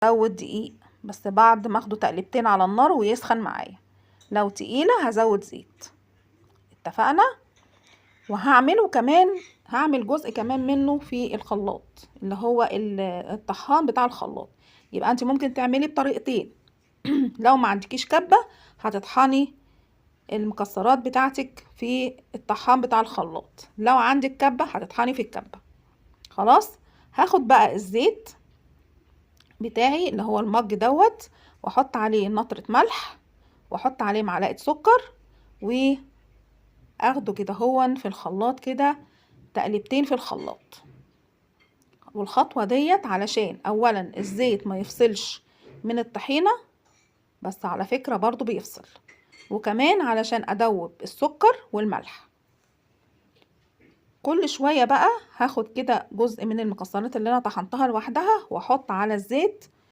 ازود دقيق بس بعد ما اخده تقلبتين على النار ويسخن معايا. لو تقيلة هزود زيت. اتفقنا؟ وهعمله كمان، هعمل جزء كمان منه في الخلاط اللي هو الطحان بتاع الخلاط. يبقى انت ممكن تعملي بطريقتين. لو ما عندكيش كبة هتطحني المكسرات بتاعتك في الطحان بتاع الخلاط، لو عندك كبة هتطحني في الكبة. خلاص. هاخد بقى الزيت بتاعي اللي هو المج دوت، واحط عليه نطرة ملح، واحط عليه معلقة سكر، واخده كده هون في الخلاط كده تقلبتين في الخلاط. والخطوة ديت علشان اولا الزيت ما يفصلش من الطحينة، بس على فكرة برضو بيفصل، وكمان علشان ادوب السكر والملح. كل شوية بقى هاخد كده جزء من المكسرات اللي انا طحنتها لوحدها واحط على الزيت